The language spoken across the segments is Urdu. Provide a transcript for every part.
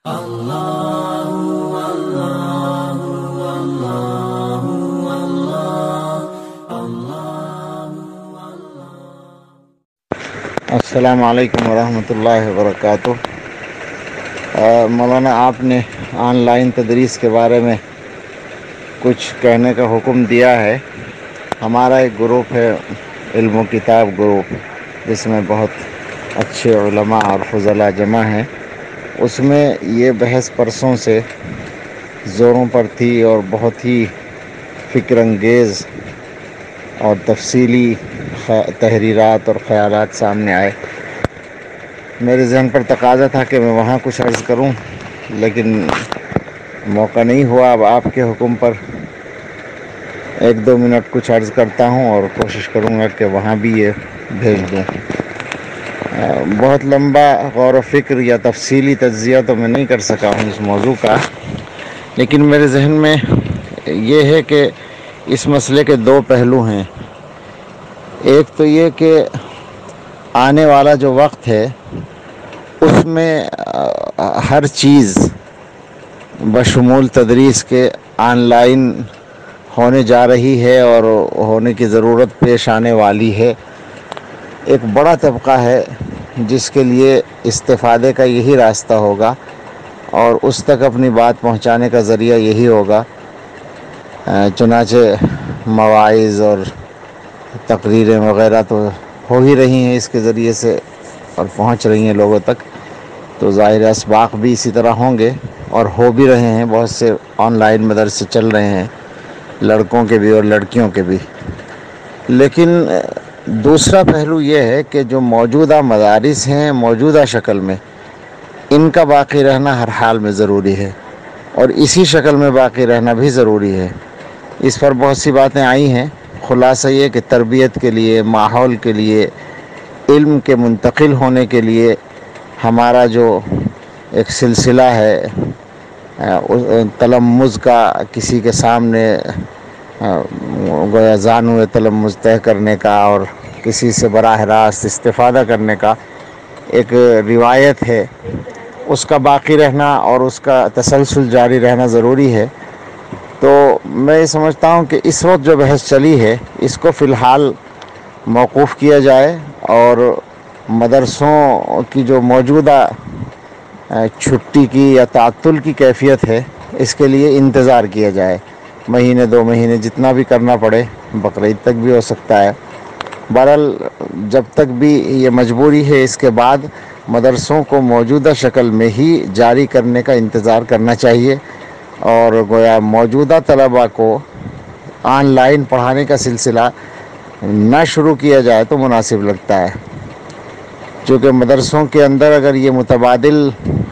السلام علیکم ورحمۃ اللہ وبرکاتہ۔ مولانا، آپ نے آن لائن تدریس کے بارے میں کچھ کہنے کا حکم دیا ہے۔ ہمارا ایک گروپ ہے، علم و کتاب گروپ، جس میں بہت اچھے علماء اور فضلاء جمع ہیں۔ اس میں یہ بحث پرسوں سے زوروں پر تھی اور بہت ہی فکر انگیز اور تفصیلی تحریرات اور خیالات سامنے آئے۔ میرے ذہن پر تقاضا تھا کہ میں وہاں کچھ عرض کروں، لیکن موقع نہیں ہوا۔ اب آپ کے حکم پر 1-2 منٹ کچھ عرض کرتا ہوں اور کوشش کروں گا کہ وہاں بھی یہ بھیج دوں۔ بہت لمبا غور و فکر یا تفصیلی تجزیہ تو میں نہیں کر سکا ہوں اس موضوع کا، لیکن میرے ذہن میں یہ ہے کہ اس مسئلے کے 2 پہلو ہیں۔ ایک تو یہ کہ آنے والا جو وقت ہے اس میں ہر چیز بشمول تدریس کے آن لائن ہونے جا رہی ہے اور ہونے کی ضرورت پیش آنے والی ہے۔ ایک بڑا طبقہ ہے جس کے لیے استفادے کا یہی راستہ ہوگا اور اس تک اپنی بات پہنچانے کا ذریعہ یہی ہوگا۔ چنانچہ مواعظ اور تقریریں وغیرہ تو ہو ہی رہی ہیں اس کے ذریعے سے اور پہنچ رہی ہیں لوگوں تک، تو ظاہر اسباق بھی اسی طرح ہوں گے اور ہو بھی رہے ہیں۔ بہت سے آن لائن مدرسے چل رہے ہیں، لڑکوں کے بھی اور لڑکیوں کے بھی۔ لیکن دوسرا پہلو یہ ہے کہ جو موجودہ مدارس ہیں موجودہ شکل میں، ان کا باقی رہنا ہر حال میں ضروری ہے اور اسی شکل میں باقی رہنا بھی ضروری ہے۔ اس پر بہت سی باتیں آئی ہیں۔ خلاصہ یہ کہ تربیت کے لیے، ماحول کے لیے، علم کے منتقل ہونے کے لیے ہمارا جو ایک سلسلہ ہے تلمذ کا، کسی کے سامنے گویا زانو تلمذ طے کرنے کا اور کسی سے براہ راست استفادہ کرنے کا ایک روایت ہے، اس کا باقی رہنا اور اس کا تسلسل جاری رہنا ضروری ہے۔ تو میں یہ سمجھتا ہوں کہ اس وقت جو بحث چلی ہے اس کو فی الحال موقوف کیا جائے اور مدرسوں کی جو موجودہ چھٹی کی یا تعطل کی کیفیت ہے اس کے لیے انتظار کیا جائے، 1-2 مہینے جتنا بھی کرنا پڑے، بقرعید تک بھی ہو سکتا ہے۔ بہرحال جب تک بھی یہ مجبوری ہے، اس کے بعد مدرسوں کو موجودہ شکل میں ہی جاری کرنے کا انتظار کرنا چاہیے اور گویا موجودہ طلباء کو آن لائن پڑھانے کا سلسلہ نہ شروع کیا جائے تو مناسب لگتا ہے، چونکہ مدرسوں کے اندر اگر یہ متبادل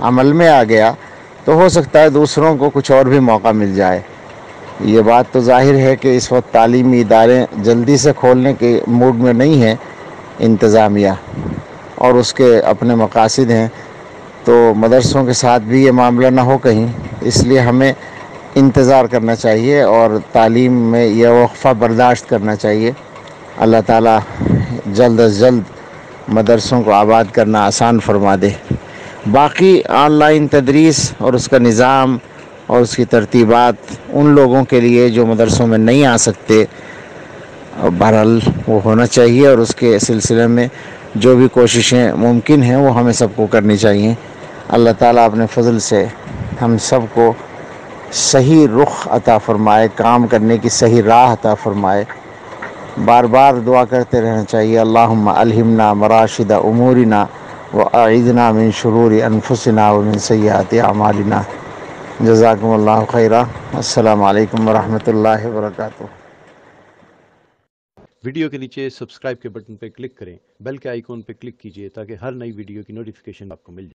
عمل میں آ گیا تو ہو سکتا ہے دوسروں کو کچھ اور بھی موقع مل جائے۔ یہ بات تو ظاہر ہے کہ اس وقت تعلیمی ادارے جلدی سے کھولنے کے موڈ میں نہیں ہیں انتظامیہ، اور اس کے اپنے مقاصد ہیں، تو مدرسوں کے ساتھ بھی یہ معاملہ نہ ہو کہیں، اس لیے ہمیں انتظار کرنا چاہیے اور تعلیم میں یہ وقفہ برداشت کرنا چاہیے۔ اللہ تعالیٰ جلد از جلد مدرسوں کو آباد کرنا آسان فرما دے۔ باقی آن لائن تدریس اور اس کا نظام اور اس کی ترتیبات ان لوگوں کے لیے جو مدرسوں میں نہیں آ سکتے، بہرحال وہ ہونا چاہیے اور اس کے سلسلے میں جو بھی کوششیں ممکن ہیں وہ ہمیں سب کو کرنی چاہیے۔ اللہ تعالیٰ اپنے فضل سے ہم سب کو صحیح رخ عطا فرمائے، کام کرنے کی صحیح راہ عطا فرمائے۔ بار بار دعا کرتے رہنا چاہیے، اللہم الہمنا مراشد امورنا واعذنا من شرور انفسنا ومن سیئات اعمالنا۔ جزاکم اللہ خیرا۔ السلام علیکم ورحمۃ اللہ وبرکاتہ۔ ویڈیو کے نیچے سبسکرائب کے بٹن پہ کلک کریں، بیل کے آئیکن پہ کلک کیجئے تاکہ ہر نئی ویڈیو کی نوٹیفیکیشن آپ کو مل جائے۔